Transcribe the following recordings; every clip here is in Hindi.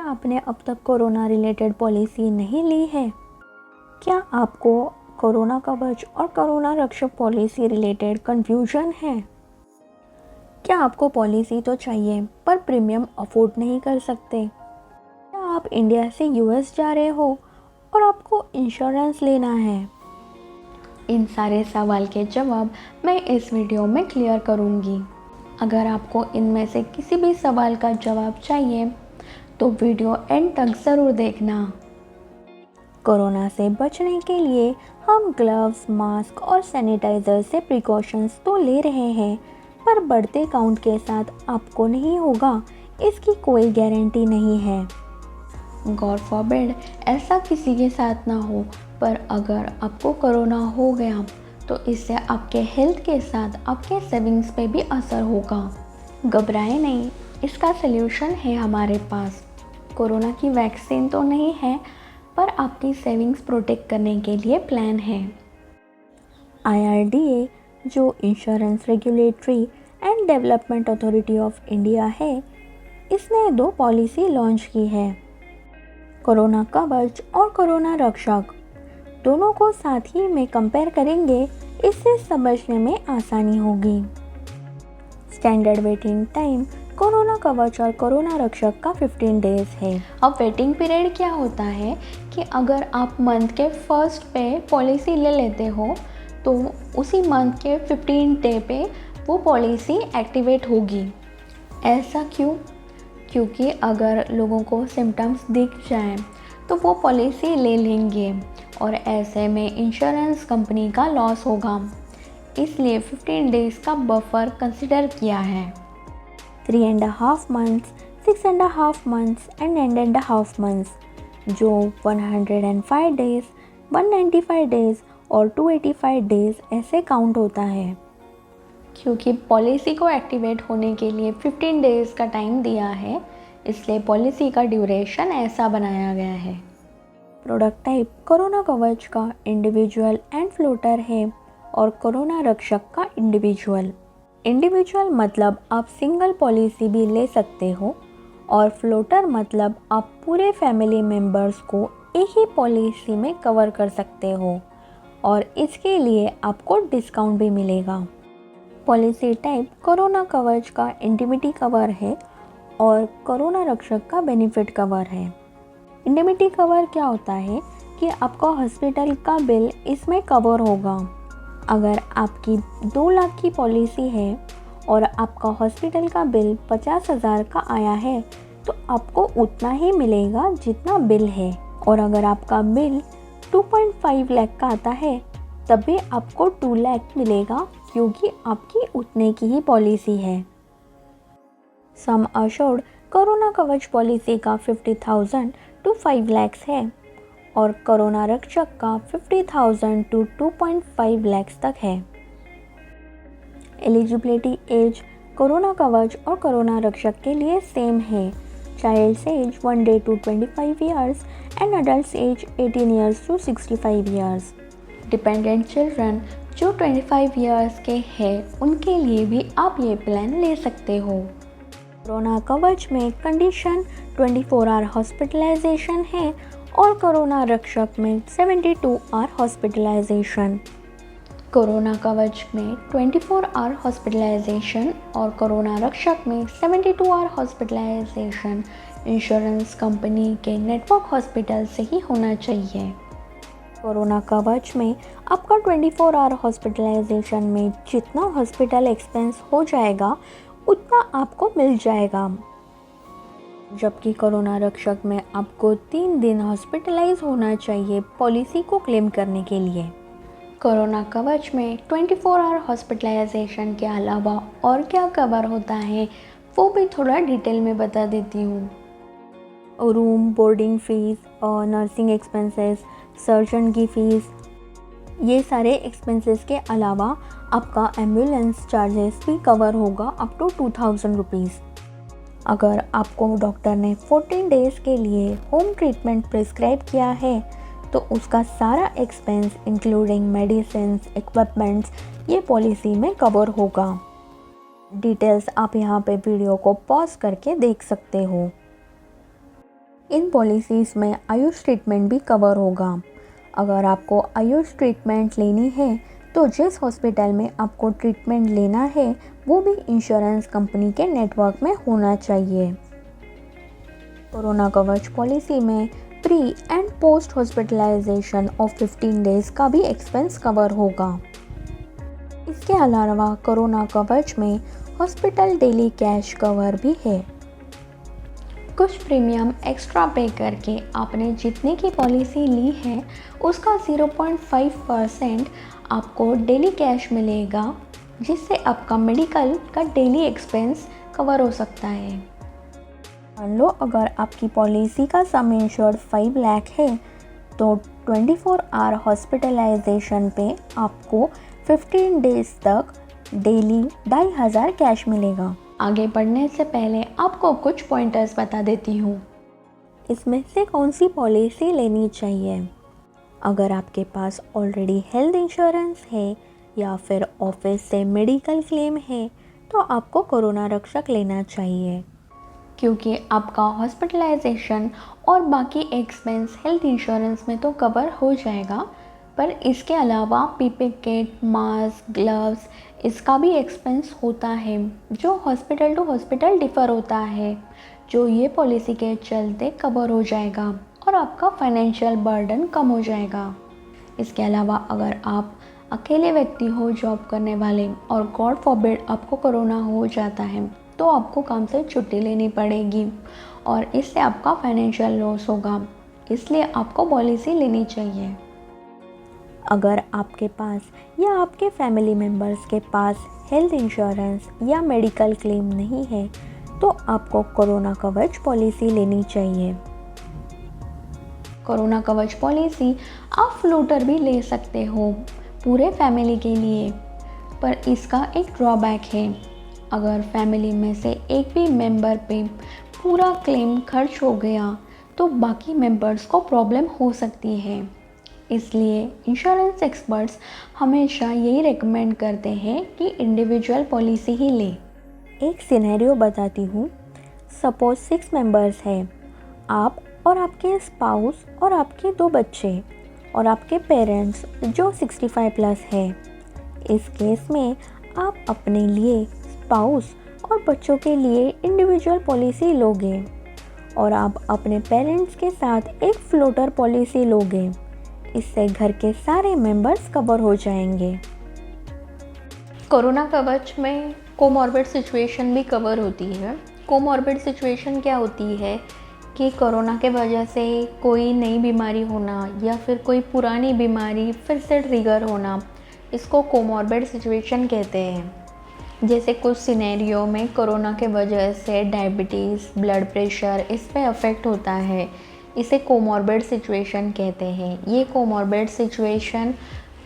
आपने अब तक कोरोना रिलेटेड पॉलिसी नहीं ली है? क्या आपको कोरोना कवच और कोरोना रक्षक पॉलिसी रिलेटेड कन्फ्यूजन है? क्या आपको पॉलिसी तो चाहिए पर प्रीमियम अफोर्ड नहीं कर सकते? क्या आप इंडिया से यूएस जा रहे हो और आपको इंश्योरेंस लेना है? इन सारे सवाल के जवाब मैं इस वीडियो में क्लियर करूंगी। अगर आपको इनमें से किसी भी सवाल का जवाब चाहिए तो वीडियो एंड तक ज़रूर देखना। कोरोना से बचने के लिए हम ग्लव्स, मास्क और सैनिटाइज़र से प्रिकॉशंस तो ले रहे हैं, पर बढ़ते काउंट के साथ आपको नहीं होगा, इसकी कोई गारंटी नहीं है। गॉड फॉरबिड ऐसा किसी के साथ ना हो, पर अगर आपको कोरोना हो गया तो इससे आपके हेल्थ के साथ आपके सेविंग्स पे भी असर होगा। घबराएं नहीं, इसका सल्यूशन है हमारे पास। कोरोना की वैक्सीन तो नहीं है, पर आपकी सेविंग्स प्रोटेक्ट करने के लिए प्लान है। IRDA, जो insurance regulatory and development authority of India है, इसने 2 पॉलिसी लॉन्च की है, कोरोना कवच और कोरोना रक्षक। दोनों को साथ ही में कंपेयर करेंगे, इससे समझने में आसानी होगी। स्टैंडर्ड वेटिंग टाइम कोरोना कवच और कोरोना रक्षक का 15 डेज है। अब वेटिंग पीरियड क्या होता है कि अगर आप मंथ के फर्स्ट पे पॉलिसी ले लेते हो तो उसी मंथ के 15 डे पे वो पॉलिसी एक्टिवेट होगी। ऐसा क्यों? क्योंकि अगर लोगों को सिम्टम्स दिख जाएं तो वो पॉलिसी ले लेंगे और ऐसे में इंश्योरेंस कंपनी का लॉस होगा। इसलिए 15 डेज़ का बफर कंसिडर किया है। 3.5 months, 6.5 months and 9.5 months, जो 105 days, 195 days और 285 days ऐसे काउंट होता है। क्योंकि पॉलिसी को एक्टिवेट होने के लिए 15 डेज़ का टाइम दिया है, इसलिए पॉलिसी का ड्यूरेशन ऐसा बनाया गया है। प्रोडक्ट टाइप कोरोना कवच का इंडिविजुअल एंड फ्लोटर है और कोरोना रक्षक का इंडिविजुअल मतलब आप सिंगल पॉलिसी भी ले सकते हो, और फ्लोटर मतलब आप पूरे फैमिली मेम्बर्स को एक ही पॉलिसी में कवर कर सकते हो और इसके लिए आपको डिस्काउंट भी मिलेगा। पॉलिसी टाइप कोरोना कवच का इंडिमिटी कवर है और कोरोना रक्षक का बेनिफिट कवर है। इंडिमिटी कवर क्या होता है कि आपका हॉस्पिटल का बिल इसमें कवर होगा। अगर आपकी 2 लाख की पॉलिसी है और आपका हॉस्पिटल का बिल 50,000 का आया है तो आपको उतना ही मिलेगा जितना बिल है, और अगर आपका बिल 2.5 लाख का आता है तब भी आपको 2 लाख मिलेगा, क्योंकि आपकी उतने की ही पॉलिसी है। Sum assured corona Kavach policy का 50,000 टू 5 लाख है और कोरोना रक्षक का 50,000 टू 2.5 लाख तक है। एलिजिबिलिटी एज कोरोना कवच और कोरोना रक्षक के लिए सेम है। Child's age 1 day to 25 years and adult age 18 years to 65 years. Dependent children जो 25 ईयर्स के हैं, उनके लिए भी आप ये प्लान ले सकते हो। कोरोना कवच में कंडीशन 24 आवर हॉस्पिटलाइजेशन है और कोरोना रक्षक में 72 आवर हॉस्पिटलाइजेशन। कोरोना कवच में 24 आवर हॉस्पिटलाइजेशन और कोरोना रक्षक में 72 आवर हॉस्पिटलाइजेशन इंश्योरेंस कंपनी के नेटवर्क हॉस्पिटल से ही होना चाहिए। कोरोना कवच में आपका 24 आवर हॉस्पिटलाइजेशन में जितना हॉस्पिटल एक्सपेंस हो जाएगा उतना आपको मिल जाएगा, जबकि कोरोना रक्षक में आपको 3 दिन हॉस्पिटलाइज होना चाहिए पॉलिसी को क्लेम करने के लिए। कोरोना कवच में 24 आवर हॉस्पिटलाइजेशन के अलावा और क्या कवर होता है वो भी थोड़ा डिटेल में बता देती हूँ। रूम, बोर्डिंग फीस और नर्सिंग एक्सपेंसेस, सर्जन की फ़ीस, ये सारे एक्सपेंसेस के अलावा आपका एम्बुलेंस चार्जेस भी कवर होगा अप टू 2000 रुपीज़। अगर आपको डॉक्टर ने 14 डेज़ के लिए होम ट्रीटमेंट प्रिस्क्राइब किया है तो उसका सारा एक्सपेंस इंक्लूडिंग मेडिसिन्स, इक्विपमेंट्स ये पॉलिसी में कवर होगा। डिटेल्स आप यहाँ पे वीडियो को पॉज करके देख सकते हो। इन पॉलिसीज़ में आयुष ट्रीटमेंट भी कवर होगा। अगर आपको आयुष ट्रीटमेंट लेनी है तो जिस हॉस्पिटल में आपको ट्रीटमेंट लेना है वो भी इंश्योरेंस कंपनी के नेटवर्क में होना चाहिए। कोरोना कवच पॉलिसी में pre and post hospitalization of 15 days का भी एक्सपेंस कवर होगा। इसके अलावा कोरोना कवच में हॉस्पिटल डेली कैश कवर भी है। कुछ प्रीमियम एक्स्ट्रा पे करके आपने जितने की पॉलिसी ली है उसका 0.5% आपको डेली कैश मिलेगा, जिससे आपका मेडिकल का डेली एक्सपेंस कवर हो सकता है। मान लो अगर आपकी पॉलिसी का सम इंश्योर्ड 5 लाख है तो 24 आवर हॉस्पिटलाइजेशन पे आपको 15 डेज तक डेली 2500 कैश मिलेगा। आगे बढ़ने से पहले आपको कुछ पॉइंटर्स बता देती हूँ। इसमें से कौन सी पॉलिसी लेनी चाहिए। अगर आपके पास ऑलरेडी हेल्थ इंश्योरेंस है या फिर ऑफिस से मेडिकल क्लेम है तो आपको कोरोना रक्षक लेना चाहिए, क्योंकि आपका हॉस्पिटलाइजेशन और बाकी एक्सपेंस हेल्थ इंश्योरेंस में तो कवर हो जाएगा, पर इसके अलावा पीपी किट, मास्क, ग्लव्स इसका भी एक्सपेंस होता है जो हॉस्पिटल टू हॉस्पिटल डिफ़र होता है, जो ये पॉलिसी के चलते कवर हो जाएगा और आपका फाइनेंशियल बर्डन कम हो जाएगा। इसके अलावा अगर आप अकेले व्यक्ति हो जॉब करने वाले और गॉड फॉरबिड आपको कोरोना हो जाता है तो आपको काम से छुट्टी लेनी पड़ेगी और इससे आपका फाइनेंशियल लॉस होगा, इसलिए आपको पॉलिसी लेनी चाहिए। अगर आपके पास या आपके फैमिली मेम्बर्स के पास हेल्थ इंश्योरेंस या मेडिकल क्लेम नहीं है तो आपको कोरोना कवच पॉलिसी लेनी चाहिए। कोरोना कवच पॉलिसी आप फ्लोटर भी ले सकते हो पूरे फैमिली के लिए, पर इसका एक ड्रॉबैक है। अगर फैमिली में से एक भी मेंबर पे पूरा क्लेम खर्च हो गया तो बाकी मेंबर्स को प्रॉब्लम हो सकती है, इसलिए इंश्योरेंस एक्सपर्ट्स हमेशा यही रेकमेंड करते हैं कि इंडिविजुअल पॉलिसी ही लें। एक सिनेरियो बताती हूँ। सपोज 6 मेंबर्स हैं, आप और आपके स्पाउस और आपके 2 बच्चे और आपके पेरेंट्स जो 65 प्लस है। इस केस में आप अपने लिए, स्पाउस और बच्चों के लिए इंडिविजुअल पॉलिसी लोगे और आप अपने पेरेंट्स के साथ एक फ्लोटर पॉलिसी लोगे। इससे घर के सारे मेंबर्स कवर हो जाएंगे। कोरोना कवच में कोमॉर्बिड सिचुएशन भी कवर होती है। कोमॉर्बिड सिचुएशन क्या होती है कि कोरोना के वजह से कोई नई बीमारी होना या फिर कोई पुरानी बीमारी फिर से ट्रिगर होना, इसको कोमॉर्बिड सिचुएशन कहते हैं। जैसे कुछ सिनेरियो में कोरोना के वजह से डायबिटीज़, ब्लड प्रेशर इस पे अफेक्ट होता है, इसे कोमॉर्बिड सिचुएशन कहते हैं। ये कोमॉर्बिड सिचुएशन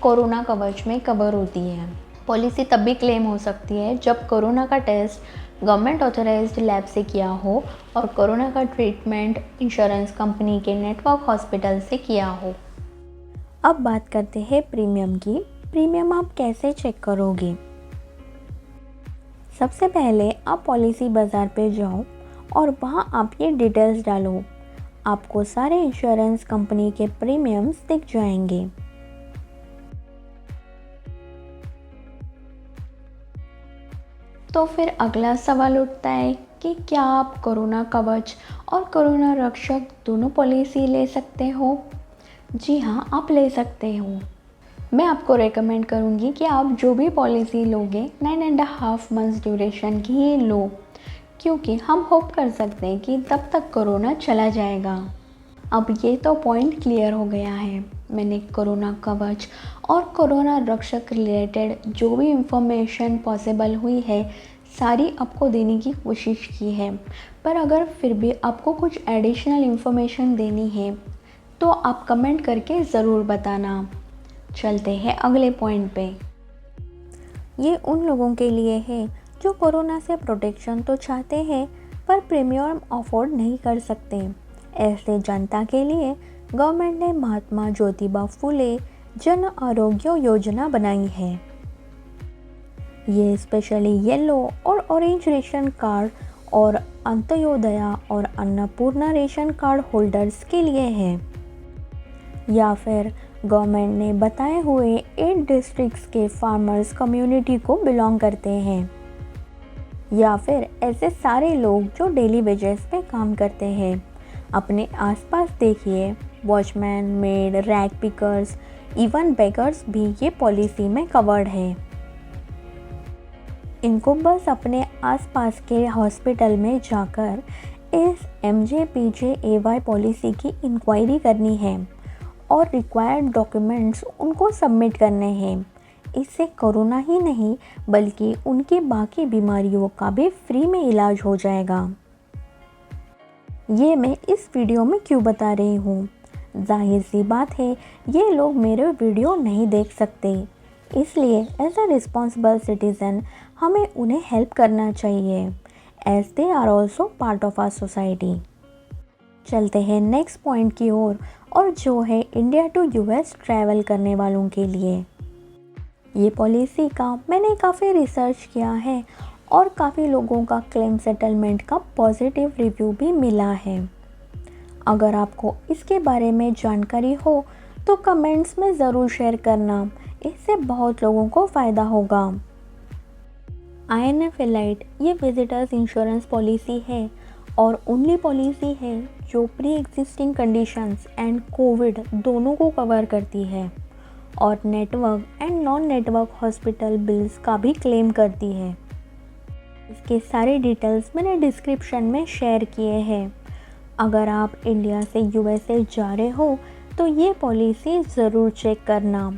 कोरोना कवच में कवर होती है। पॉलिसी तब भी क्लेम हो सकती है जब कोरोना का टेस्ट गवर्नमेंट ऑथराइज्ड लैब से किया हो और कोरोना का ट्रीटमेंट इंश्योरेंस कंपनी के नेटवर्क हॉस्पिटल से किया हो। अब बात करते हैं प्रीमियम की। प्रीमियम आप कैसे चेक करोगे। सबसे पहले आप पॉलिसी बाज़ार पे जाओ और वहाँ आप ये डिटेल्स डालो, आपको सारे इंश्योरेंस कंपनी के प्रीमियम्स दिख जाएंगे। तो फिर अगला सवाल उठता है कि क्या आप कोरोना कवच और कोरोना रक्षक दोनों पॉलिसी ले सकते हो। जी हाँ, आप ले सकते हो। मैं आपको रेकमेंड करूँगी कि आप जो भी पॉलिसी लोगे 9.5 मंथ्स ड्यूरेशन की ही लो, क्योंकि हम होप कर सकते हैं कि तब तक कोरोना चला जाएगा। अब ये तो पॉइंट क्लियर हो गया है। मैंने कोरोना कवच और कोरोना रक्षक रिलेटेड जो भी इंफॉर्मेशन पॉसिबल हुई है सारी आपको देने की कोशिश की है, पर अगर फिर भी आपको कुछ एडिशनल इंफॉर्मेशन देनी है तो आप कमेंट करके ज़रूर बताना। चलते हैं अगले पॉइंट पे। ये उन लोगों के लिए है जो कोरोना से प्रोटेक्शन तो चाहते हैं पर प्रीमियम अफोर्ड नहीं कर सकते। ऐसे जनता के लिए गवर्नमेंट ने महात्मा ज्योतिबा फुले जन आरोग्य योजना बनाई है। ये स्पेशली येलो और ऑरेंज रेशन कार्ड और अंत्योदया और अन्नपूर्णा रेशन कार्ड होल्डर्स के लिए है, या फिर गवर्नमेंट ने बताए हुए 8 डिस्ट्रिक्ट्स के फार्मर्स कम्युनिटी को बिलोंग करते हैं, या फिर ऐसे सारे लोग जो डेली वेजेस पे काम करते हैं। अपने आसपास देखिए, watchman, made, rag pickers, even beggars भी ये पॉलिसी में कवर्ड है। इनको बस अपने आसपास के हॉस्पिटल में जाकर इस MJPJAY पॉलिसी की इंक्वायरी करनी है और रिक्वायर्ड डॉक्यूमेंट्स उनको सबमिट करने हैं। इससे कोरोना ही नहीं बल्कि उनकी बाकी बीमारियों का भी फ्री में इलाज हो जाएगा। ये मैं इस वीडियो में क्यों बता रही हूँ? जाहिर सी बात है, ये लोग मेरे वीडियो नहीं देख सकते, इसलिए एज अ रिस्पॉन्सिबल सिटीज़न हमें उन्हें हेल्प करना चाहिए, as they are also part of our society. चलते हैं नेक्स्ट पॉइंट की ओर, और जो है इंडिया टू US ट्रैवल करने वालों के लिए। ये पॉलिसी का मैंने काफ़ी रिसर्च किया है और काफ़ी लोगों का क्लेम सेटलमेंट का पॉजिटिव रिव्यू भी मिला है। अगर आपको इसके बारे में जानकारी हो तो कमेंट्स में ज़रूर शेयर करना, इससे बहुत लोगों को फ़ायदा होगा। INF एलाइट ये विजिटर्स इंश्योरेंस पॉलिसी है और ओनली पॉलिसी है जो pre existing conditions and Covid दोनों को कवर करती है और network and non network hospital bills का भी क्लेम करती है। इसके सारे डिटेल्स मैंने डिस्क्रिप्शन में शेयर किए हैं। अगर आप इंडिया से USA जा रहे हो तो ये पॉलिसी ज़रूर चेक करना।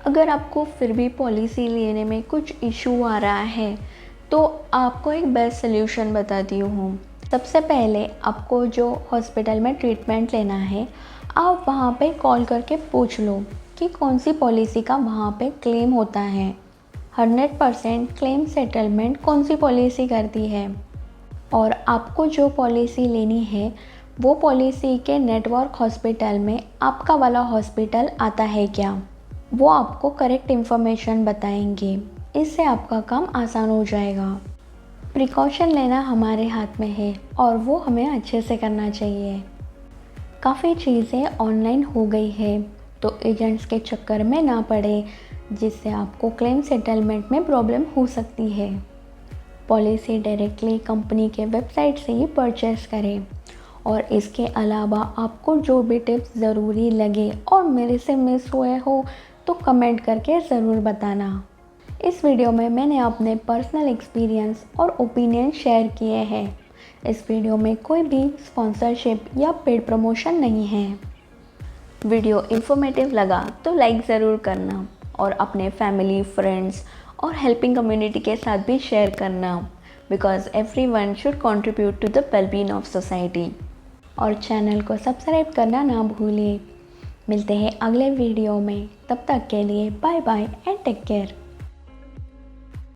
अगर आपको फिर भी पॉलिसी लेने में कुछ इशू आ रहा है तो आपको एक बेस्ट सल्यूशन बताती हूँ। सबसे पहले आपको जो हॉस्पिटल में ट्रीटमेंट लेना है, आप वहाँ पे कॉल करके पूछ लो कि कौन सी पॉलिसी का वहाँ पे क्लेम होता है। 100% क्लेम सेटलमेंट कौन सी पॉलिसी करती है और आपको जो पॉलिसी लेनी है वो पॉलिसी के नेटवर्क हॉस्पिटल में आपका वाला हॉस्पिटल आता है क्या, वो आपको करेक्ट इन्फॉर्मेशन बताएंगे। इससे आपका काम आसान हो जाएगा। प्रिकॉशन लेना हमारे हाथ में है और वो हमें अच्छे से करना चाहिए। काफ़ी चीज़ें ऑनलाइन हो गई है तो एजेंट्स के चक्कर में ना पड़े, जिससे आपको क्लेम सेटलमेंट में प्रॉब्लम हो सकती है। पॉलिसी डायरेक्टली कंपनी के वेबसाइट से ही परचेस करें। और इसके अलावा आपको जो भी टिप्स ज़रूरी लगे और मेरे से मिस हुए हो तो कमेंट करके ज़रूर बताना। इस वीडियो में मैंने अपने पर्सनल एक्सपीरियंस और ओपिनियन शेयर किए हैं। इस वीडियो में कोई भी स्पॉन्सरशिप या पेड प्रमोशन नहीं है। वीडियो इन्फॉर्मेटिव लगा तो लाइक ज़रूर करना और अपने फैमिली, फ्रेंड्स और हेल्पिंग कम्युनिटी के साथ भी शेयर करना, because everyone should contribute to the wellbeing of society. और चैनल को सब्सक्राइब करना ना भूलिए। मिलते हैं अगले वीडियो में, तब तक के लिए bye bye and take care.